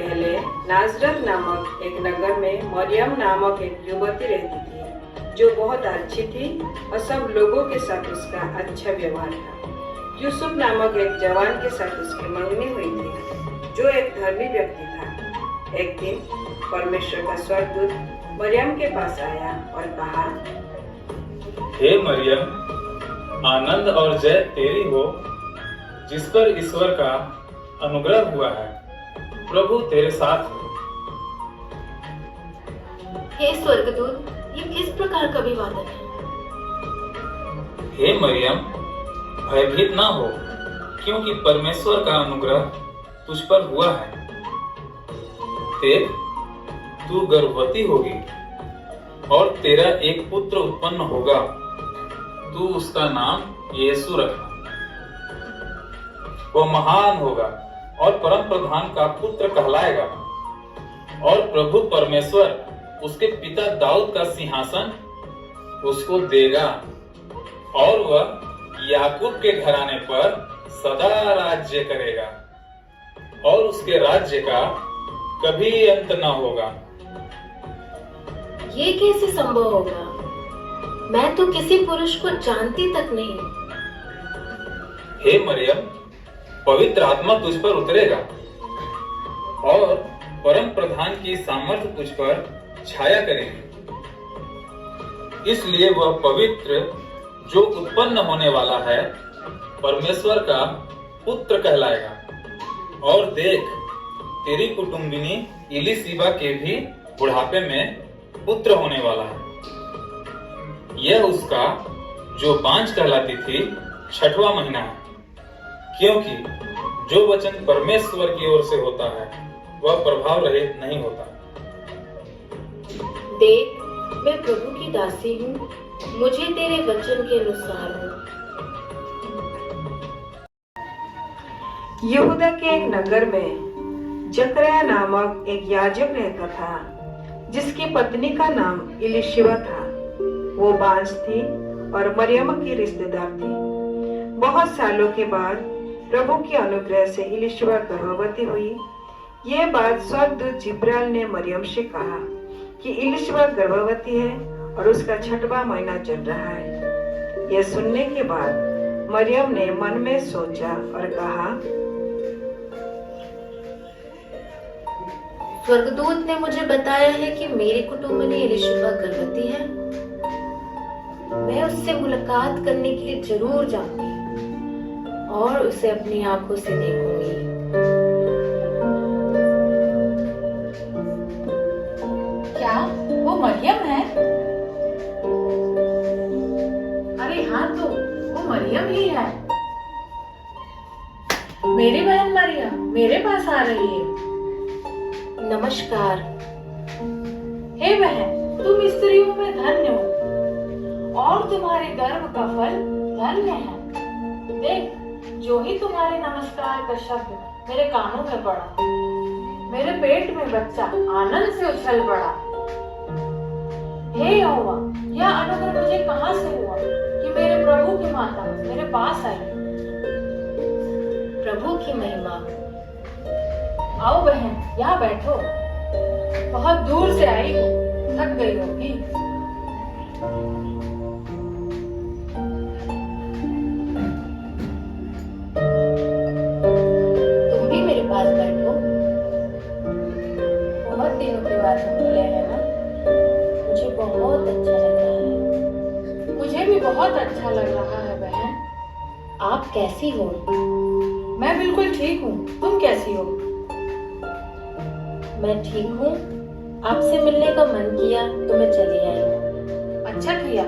पहले नाजरत नामक एक नगर में मरियम नामक एक युवती रहती थी जो बहुत अच्छी थी और सब लोगों के साथ उसका अच्छा व्यवहार था। यूसुफ नामक एक जवान के साथ उसकी मंगनी हुई थी जो एक धर्मी व्यक्ति था। एक दिन परमेश्वर का स्वर्गदूत मरियम के पास आया और कहा, हे मरियम, आनंद और जय तेरी हो, जिस पर ईश्वर का अनुग्रह हुआ है, प्रभु तेरे साथ है। हे स्वर्गदूत, ये किस प्रकार का अभिवादन है? हे मरियम, भयभीत ना हो, क्योंकि परमेश्वर का अनुग्रह तुझ पर हुआ है। देख, तू गर्भवती होगी और तेरा एक पुत्र उत्पन्न होगा। तू उसका नाम यीशु रखना। वह महान होगा और परम प्रधान का पुत्र कहलाएगा, और प्रभु परमेश्वर उसके पिता दाऊद का सिंहासन उसको देगा, और वह याकूब के घराने पर सदा राज्य करेगा, और उसके राज्य का कभी अंत न होगा। ये कैसे संभव होगा? मैं तो किसी पुरुष को जानती तक नहीं। हे मरियम, पवित्र आत्मा तुझ पर उतरेगा और परम प्रधान की सामर्थ्य तुझ पर छाया करेगी। इसलिए वह पवित्र जो उत्पन्न होने वाला है परमेश्वर का पुत्र कहलाएगा। और देख, तेरी कुटुंबिनी इलीशिबा के भी बुढ़ापे में पुत्र होने वाला है। यह उसका जो बांझ कहलाती थी 6वां महीना है, क्योंकि जो वचन परमेश्वर की ओर से होता है वह प्रभाव रहित नहीं होता। देख, मैं प्रभु की दासी हूँ, मुझे तेरे वचन के अनुसार हो। यहूदा के एक नगर में जकरिया नामक एक याजक रहता था जिसकी पत्नी का नाम इलीशिबा था। वो बांझ थी और मरियम की रिश्तेदार थी। बहुत सालों के बाद प्रभु के अनुग्रह से इलीशिबा गर्भवती हुई। ये बात स्वर्गदूत जिब्राइल ने मरियम से कहा कि इलीशिबा गर्भवती है और उसका 6वां महीना चल रहा है। यह सुनने के बाद मरियम ने मन में सोचा और कहा, स्वर्गदूत ने मुझे बताया है कि मेरी कुटुंबिनी इलीशिबा गर्भवती है। मैं उससे मुलाकात करने के लिए जरूर जाऊंगी और उसे अपनी आंखों से देखूंगी। क्या वो मरियम है? अरे हाँ, तो वो मरियम ही है। मेरी बहन मरियम मेरे पास आ रही है। नमस्कार। हे बहन, तुम स्त्रियों में धन्य हो और तुम्हारे गर्भ का फल धन्य है। देख, जो ही तुम्हारे नमस्कार का शब्द मेरे कानों में पड़ा, मेरे पेट में बच्चा आनंद से उछल पड़ा। हे यहोवा, यह अनुग्रह मुझे कहां से हुआ कि मेरे प्रभु की माता मेरे पास आई? प्रभु की महिमा। आओ बहन, यहाँ बैठो। बहुत दूर से आई हो, थक गई होगी। तुम भी मेरे पास बैठो। बहुत दिनों के बाद हम मिले हैं ना। मुझे बहुत अच्छा लग रहा है। मुझे भी बहुत अच्छा लग रहा है बहन। आप कैसी हो? मैं बिल्कुल ठीक हूँ। तुम कैसी हो? मैं ठीक हूँ। आपसे मिलने का मन किया तो मैं चली आई। अच्छा किया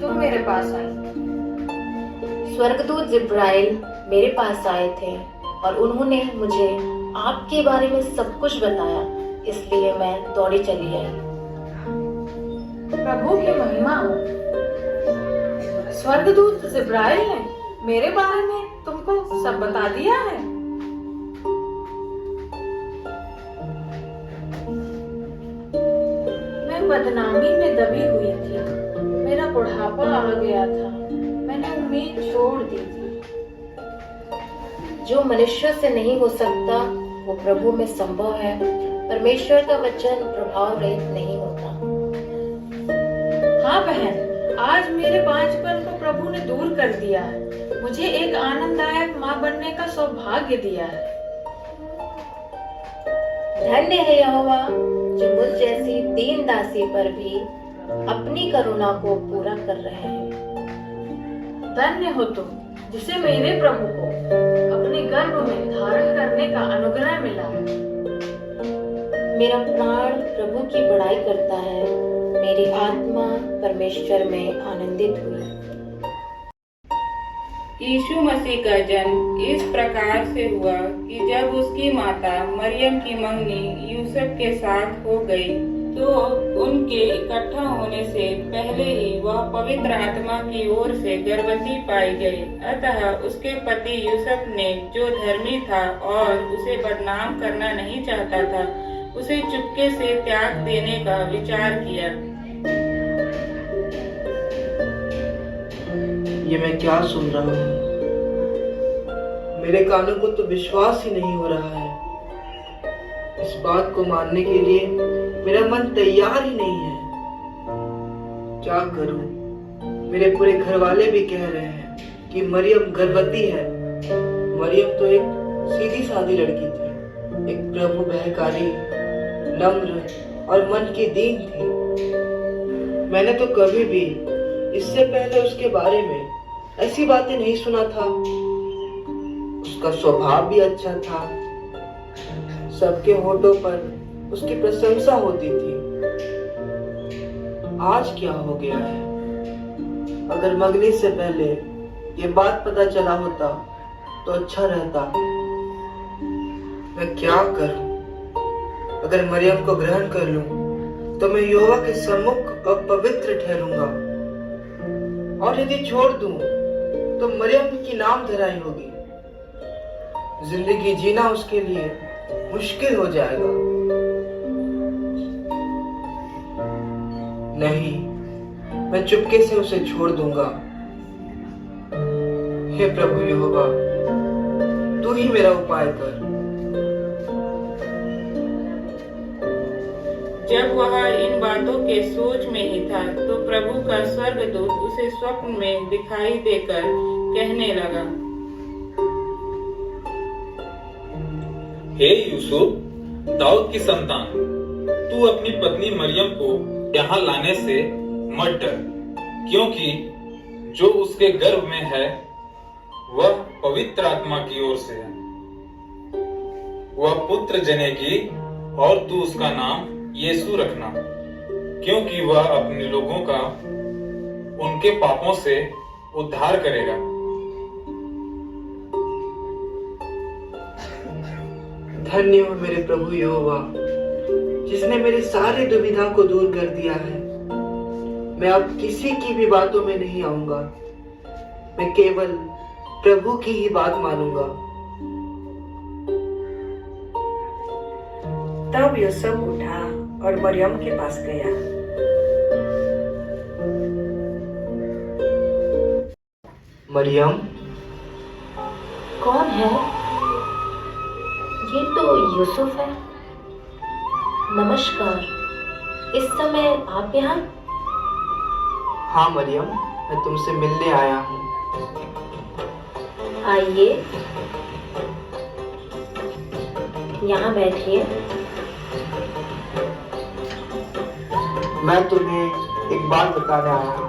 तुम मेरे पास आई। स्वर्गदूत जिब्राइल मेरे पास आए थे और उन्होंने मुझे आपके बारे में सब कुछ बताया, इसलिए मैं दौड़ी चली आई। प्रभु की महिमा हो। स्वर्गदूत जिब्राइल ने मेरे बारे में तुमको सब बता दिया है। मैं बदनामी में दबी हुई थी। मेरा बुढ़ापा आ गया था। मैंने उम्मीद छोड़ दी थी। जो मनुष्य से नहीं हो सकता वो प्रभु में संभव है। परमेश्वर का वचन प्रभाव रहित नहीं होता। हाँ बहन, आज मेरे बांझपन को प्रभु ने दूर कर दिया है। मुझे एक आनंददायक माँ बनने का सौभाग्य दिया है। धन्य है यहोवा जो मुझ जैसी दीन दासी पर भी अपनी करुणा को पूरा कर रहे हैं। धन्य हो तुम जिसे मेरे प्रभु को अपने गर्भ में धारण करने का अनुग्रह मिला है। मेरा प्राण प्रभु की बड़ाई करता है, मेरी आत्मा परमेश्वर में आनंदित हुई। यीशु मसीह का जन्म इस प्रकार से हुआ कि जब उसकी माता मरियम की मंगनी यूसुफ के साथ हो गई तो उनके इकट्ठा होने से पहले ही वह पवित्र आत्मा की ओर से गर्भवती पाई गई। अतः उसके पति यूसुफ ने, जो धर्मी था और उसे बदनाम करना नहीं चाहता था, उसे चुपके से त्याग देने का विचार किया। ये मैं क्या सुन रहा हूँ? मेरे कानों को तो विश्वास ही नहीं हो रहा है। इस बात को मानने के लिए मेरा मन तैयार ही नहीं है। क्या करूं? मेरे पूरे घर वाले भी कह रहे हैं कि मरियम गर्भवती है। मरियम तो एक सीधी सादी लड़की थी, एक प्रभु भयकारी, नम्र और मन की दीन थी। मैंने तो कभी भी इससे पहले उसके बारे में ऐसी बातें नहीं सुना था। उसका स्वभाव भी अच्छा था, सबके होठों पर उसकी प्रशंसा होती थी। आज क्या हो गया है? अगर मंगनी से पहले ये बात पता चला होता तो अच्छा रहता। मैं क्या करूं? अगर मरियम को ग्रहण कर लूं तो मैं यहोवा के सम्मुख अपवित्र ठहरूंगा, और यदि छोड़ दूं तो मरियम की नाम धराई होगी। जिंदगी जीना उसके लिए मुश्किल हो जाएगा। नहीं, मैं चुपके से उसे छोड़ दूंगा। हे प्रभु यहोवा, तू ही मेरा उपाय कर। जब वह इन बातों के सोच में ही था तो प्रभु का स्वर्गदूत उसे स्वप्न में दिखाई देकर कहने लगा, हे यूसुफ, दाऊद की संतान, तू अपनी पत्नी मरियम को यहाँ लाने से मत डर, क्योंकि जो उसके गर्भ में है वह पवित्र आत्मा की ओर से है। वह पुत्र जनेगी और तू उसका नाम यीशु रखना, क्योंकि वह अपने लोगों का उनके पापों से उद्धार करेगा। धन्य हो मेरे प्रभु यहोवा, जिसने मेरी सारी दुविधा को दूर कर दिया है। मैं अब किसी की भी बातों में नहीं आऊंगा, मैं केवल प्रभु की ही बात मानूंगा। तब यूसुफ उठा और मरियम के पास गया। मरियम, कौन है? ये तो यूसुफ है। नमस्कार, इस समय आप यहाँ? हाँ मरियम, मैं तुमसे मिलने आया हूँ। आइए, यहाँ बैठिए। मैं तुम्हें एक बात बताने आया हूँ।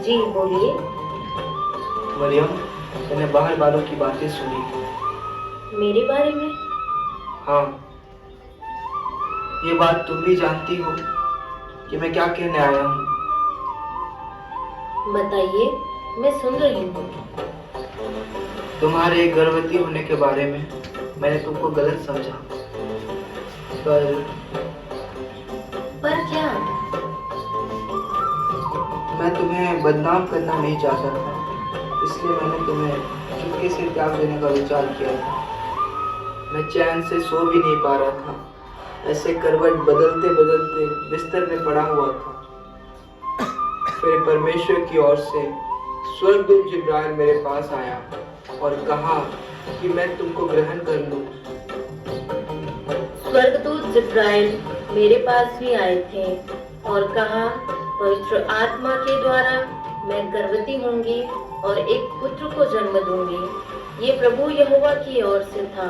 जी बोलिए। मरियम, मैंने बाहर वालों की बातें सुनी। मेरे बारे में? हाँ, ये बात तुम भी जानती हो कि मैं क्या कहने आया हूँ। बताइए, मैं सुन रही हूँ। तुम्हारे गर्भवती होने के बारे में मैंने तुमको गलत समझा, पर क्या? मैं तुम्हें बदनाम करना नहीं चाहता था, इसलिए मैंने तुम्हें चुपके से त्याग देने का विचार किया था। मैं चैन से सो भी नहीं पा रहा था, ऐसे करवट बदलते बदलते बिस्तर में पड़ा हुआ था। फिर परमेश्वर की ओर से स्वर्गदूत जिब्राइल मेरे पास आया और कहा कि मैं तुमको ग्रहण कर लूं स्वर्गदूत जिब्राइल मेरे पास भी आए थे और कहा, पवित्र आत्मा के द्वारा मैं गर्भवती होंगी और एक पुत्र को जन्म दूंगी। ये प्रभु यहोवा की ओर से था,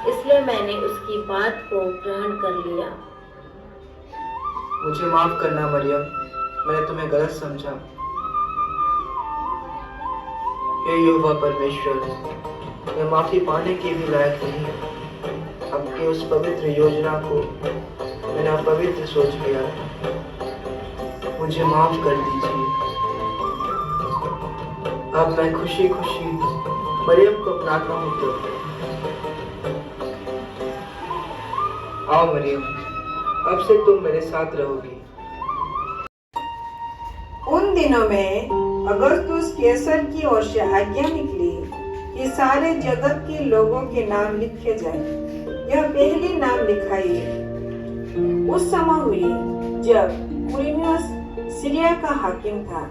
इसलिए मैंने उसकी बात को ग्रहण कर लिया। मुझे माफ करना मरियम, मैंने तुम्हें गलत समझा। हे यहोवा परमेश्वर, मैं माफी पाने के भी लायक नहीं। आपकी उस पवित्र योजना को मैंने अपवित्र सोच लिया। मुझे माफ कर दीजिए। अब मैं खुशी खुशी मरियम को अपनाता हूँ। तो आओ मरियम, अब से तुम मेरे साथ रहोगी। उन दिनों में अगस्तुस कैसर की ओर से आज्ञा निकली कि सारे जगत के लोगों के नाम लिखे जाएं। यह पहली नाम लिखाई उस समय हुई जब क्विरिनियस सीरिया का हाकिम था।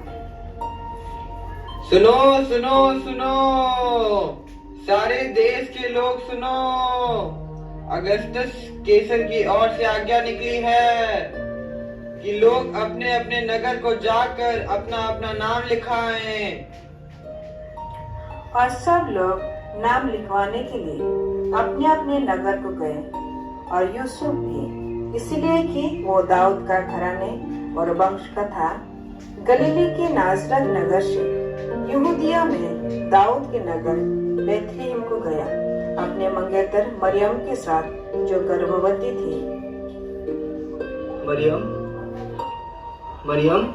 सुनो सुनो सुनो, सारे देश के लोग सुनो। अगस्तस कैसर की ओर से आज्ञा निकली है कि लोग अपने अपने नगर को जाकर अपना अपना नाम लिखाएं। और सब लोग नाम लिखवाने के लिए अपने अपने नगर को गए, और यूसुफ भी, इसलिए कि वो दाऊद का घराने और वंश का था। गलीली के नासरत नगर से यहूदिया में दाऊद के नगर बेथलेहम को गया, अपने मंगेतर मरियम के साथ जो गर्भवती थी। मरियम, मरियम,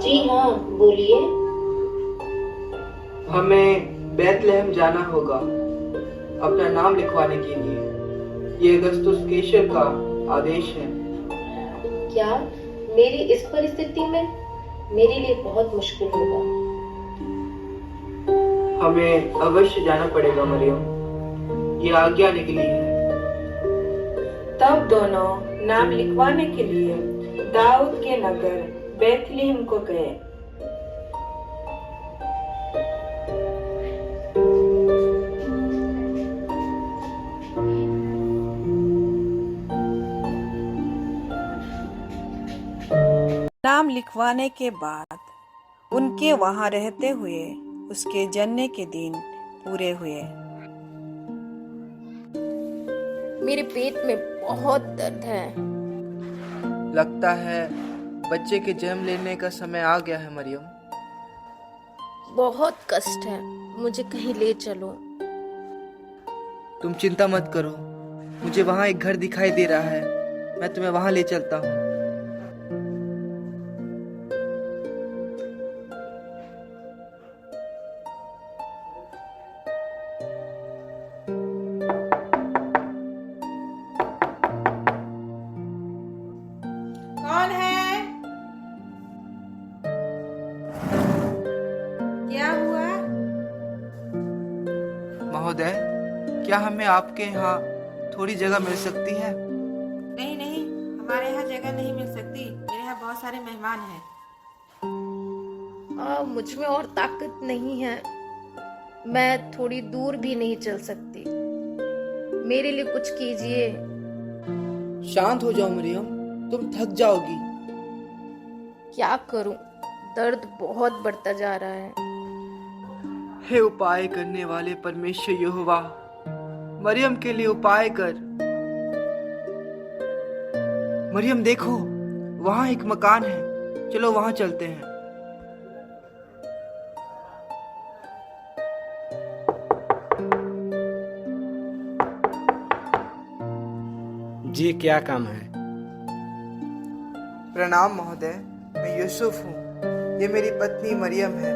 जी हाँ, बोलिए। हमें बेथलेहम जाना होगा अपना नाम लिखवाने के लिए। ये अगस्तुस कैसर का आदेश है। क्या मेरी इस परिस्थिति में? मेरे लिए बहुत मुश्किल होगा। हमें अवश्य जाना पड़ेगा मरियम, ये आज्ञा निकली है। तब दोनों नाम लिखवाने के लिए दाऊद के नगर बेथलेहम को गए। नाम लिखवाने के बाद उनके वहां रहते हुए उसके जन्म के दिन पूरे हुए। मेरे पेट में बहुत दर्द है। लगता है बच्चे के जन्म लेने का समय आ गया है मरियम। बहुत कष्ट है, मुझे कहीं ले चलो। तुम चिंता मत करो, मुझे वहाँ एक घर दिखाई दे रहा है, मैं तुम्हें वहाँ ले चलता हूँ। कौन है? क्या हुआ? महोदय, क्या हमें आपके यहाँ थोड़ी जगह मिल सकती है? नहीं नहीं, हमारे यहाँ जगह नहीं मिल सकती। मेरे यहाँ बहुत सारे मेहमान हैं। मुझ में और ताकत नहीं है, मैं थोड़ी दूर भी नहीं चल सकती। मेरे लिए कुछ कीजिए। शांत हो जाओ मरियम, तुम थक जाओगी। क्या करूं? दर्द बहुत बढ़ता जा रहा है। हे उपाय करने वाले परमेश्वर यहोवा, मरियम के लिए उपाय कर। मरियम देखो, वहाँ एक मकान है, चलो वहाँ चलते हैं। जी, क्या काम है? प्रणाम महोदय, मैं यूसुफ हूँ। ये मेरी पत्नी मरियम है।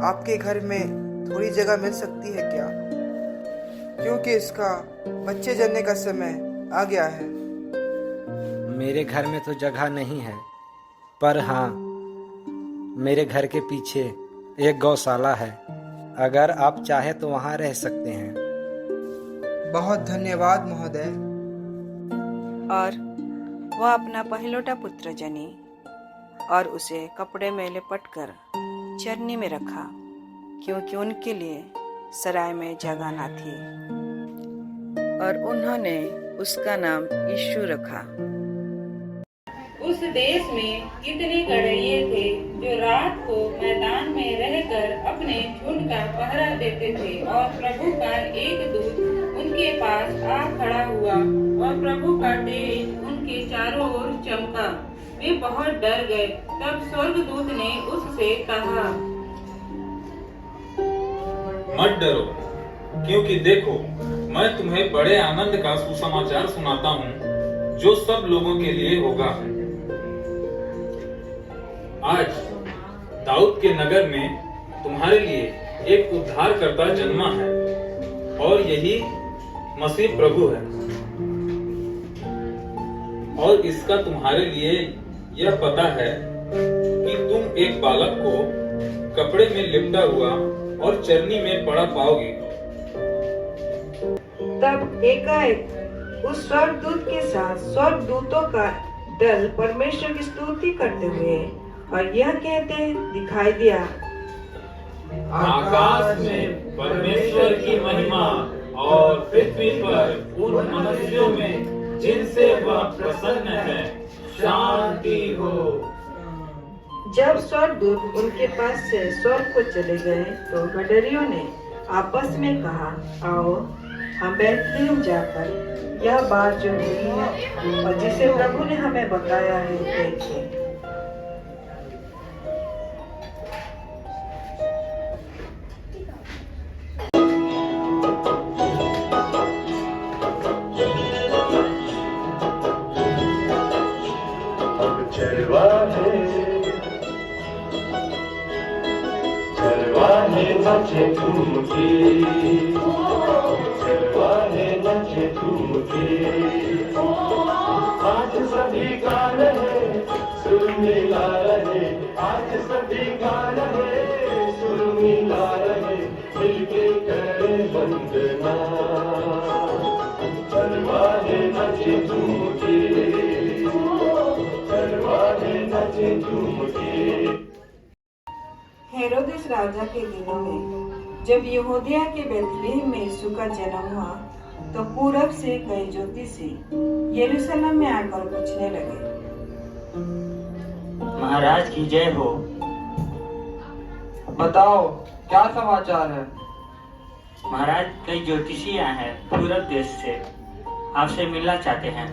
आपके घर में थोड़ी जगह मिल सकती है क्या? क्योंकि इसका बच्चे जन्ने का समय आ गया है। मेरे घर में तो जगह नहीं है, पर हाँ, मेरे घर के पीछे एक गौशाला है। अगर आप चाहे तो वहाँ रह सकते हैं। बहुत धन्यवाद महोदय। और वह अपना पहलौठा पुत्र जनी और उसे कपड़े में लिपटकर चरनी में रखा, क्योंकि उनके लिए सराय में जगह न थी। और उन्होंने उसका नाम यीशु रखा। उस देश में कितने गड़हैये थे जो रात को मैदान में रहकर अपने झुंड का पहरा देते थे, और प्रभु का एक दूत उनके पास आ खड़ा हुआ और प्रभु का तेज उनके चारों ओर चमका। वे बहुत डर गए। तब स्वर्गदूत ने उससे कहा, मत डरो, क्योंकि देखो मैं तुम्हें बड़े आनंद का सुसमाचार सुनाता हूँ जो सब लोगों के लिए होगा। आज दाऊद के नगर में तुम्हारे लिए एक उद्धारकर्ता जन्मा है, और यही मसीह प्रभु है। और इसका तुम्हारे लिए यह पता है कि तुम एक बालक को कपड़े में लिपटा हुआ और चरनी में पड़ा पाओगे। तब एकाएक उस स्वर्गदूत के साथ स्वर्गदूतों का दल परमेश्वर की स्तुति करते हुए और यह कहते दिखाई दिया, आकाश में परमेश्वर की महिमा और पृथ्वी पर उन मनुष्यों में जिनसे वह प्रसन्न है शांति हो। जब स्वर्गदूत उनके पास से स्वर्ग को चले गए तो गडरियों ने आपस में कहा, आओ हम बैतलहम जाकर यह बात जो हुई है और जिसे प्रभु ने हमें बताया है देखें। नचे झूमके, चरवाहे नचे झूमके, आज सभी गा रहे सुर मिला रहे, आज सभी गा रहे सुर मिला रहे, मिलके करे वंदना। चरवाहे नचे झूमके, चरवाहे नचे झूमके। हेरोदेस राजा के दिनों में जब यहूदिया के बैतलहम में यीशु का जन्म हुआ तो पूरब से कई ज्योतिषी यरूशलेम में आकर पूछने लगे, महाराज की जय हो। बताओ क्या समाचार है? महाराज कई ज्योतिषी आए हैं पूरब देश से, आपसे मिलना चाहते हैं।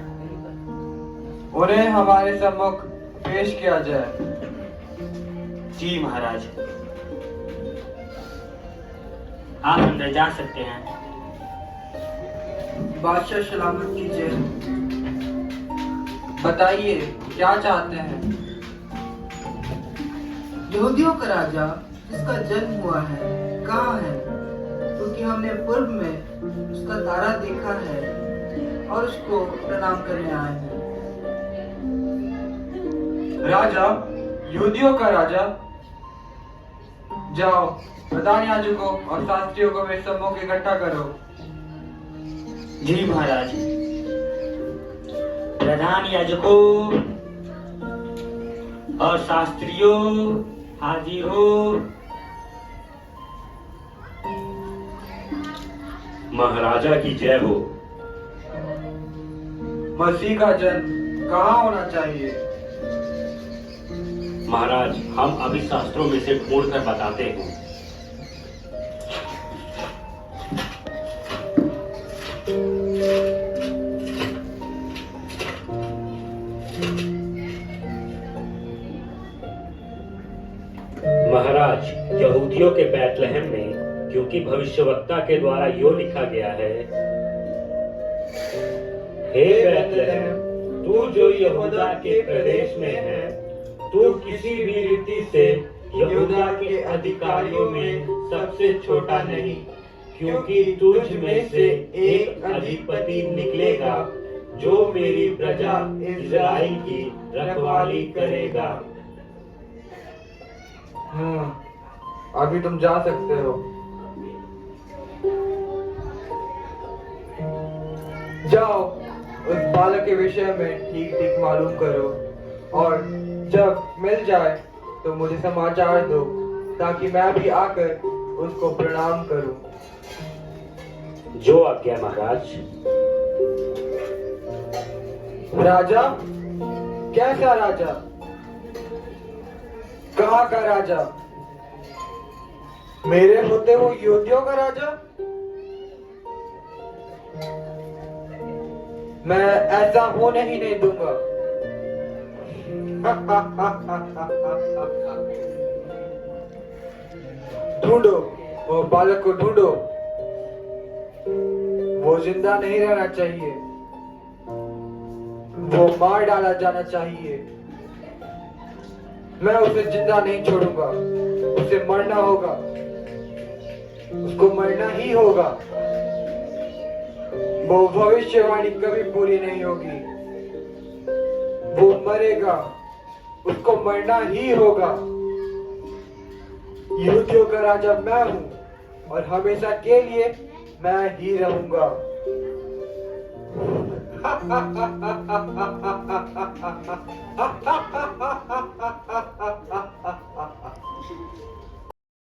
उन्हें हमारे सम्मुख पेश किया जाए। जी महाराज, आप अंदर जा सकते हैं। बादशाह सलामत कीजिए। बताइए क्या चाहते हैं? यहूदियों का राजा जिसका जन्म हुआ है कहाँ है? क्योंकि हमने पूर्व में उसका तारा देखा है और उसको प्रणाम करने आए हैं। राजा, यहूदियों का राजा, जाओ प्रधान याजकों और शास्त्रियों को मेरे सम्मुख इकट्ठा करो। जी महाराज। प्रधान याजकों और शास्त्रियों हाजिर हो। महाराजा की जय हो। मसीह का जन्म कहाँ होना चाहिए? महाराज, हम अभी शास्त्रों में से ढूंढ कर बताते हैं। महाराज, यहूदियों के बैतलहम में, क्योंकि भविष्यवक्ता के द्वारा यो लिखा गया है, हे बैतलहम, तू जो यहूदा के प्रदेश में है, तू किसी भी रीति से यहूदा के अधिकारियों में सबसे छोटा नहीं, क्योंकि तुझ में से एक अधिपति निकलेगा जो मेरी प्रजा इज़राइल की रखवाली करेगा। अभी तुम जा सकते हो। जाओ उस बालक के विषय में ठीक ठीक मालूम करो और जब मिल जाए तो मुझे समाचार दो ताकि मैं भी आकर उसको प्रणाम करूं। जो आज्ञा महाराज। राजा? कैसा राजा? कहाँ का राजा? मेरे होते वो युवतियों का राजा? मैं ऐसा होने ही नहीं दूंगा। ढूंढो, वो बालक को ढूंढो। वो जिंदा नहीं रहना चाहिए, वो मार डाला जाना चाहिए। मैं उसे जिंदा नहीं छोड़ूंगा, उसे मरना होगा, उसको मरना ही होगा। वो भविष्यवाणी कभी पूरी नहीं होगी, वो मरेगा, उसको मरना ही होगा। यहूदियों का राजा मैं हूं और हमेशा के लिए मैं ही रहूंगा।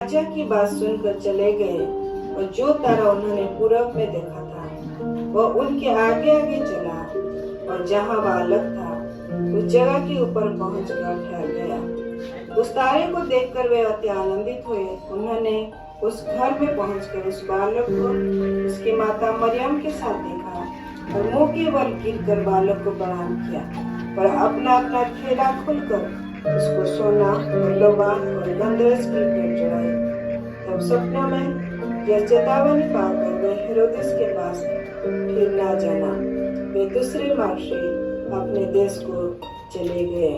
राजा की बात सुनकर चले गए और जो तारा उन्होंने पूरब में देखा था वह उनके आगे आगे चला और जहाँ बालक था उस जगह के ऊपर पहुंचकर ठहर गया। उस तारे को देखकर वे अति आनंदित हुए। उन्होंने उस घर में पहुंचकर उस बालक को उसकी माता मरियम के साथ देखा और मुंह के बल गिरकर बालक को प्रणाम किया, पर अपना अपना थैला खुलकर उसको सोना और लोबान और गंधरस की भेंट चढ़ाई। तब सपनों में यह चेतावनी पाकर वे हेरोदेस के पास फिर ना जाना। वे दूसरे मार्ग से अपने देश को चले गए।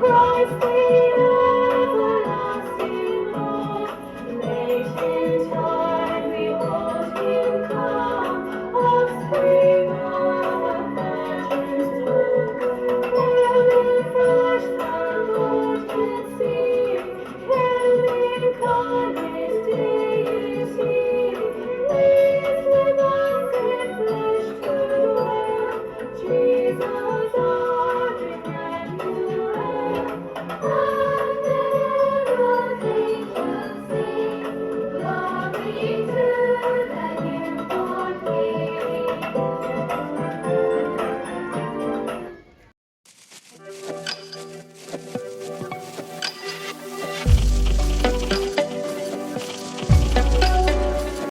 Christ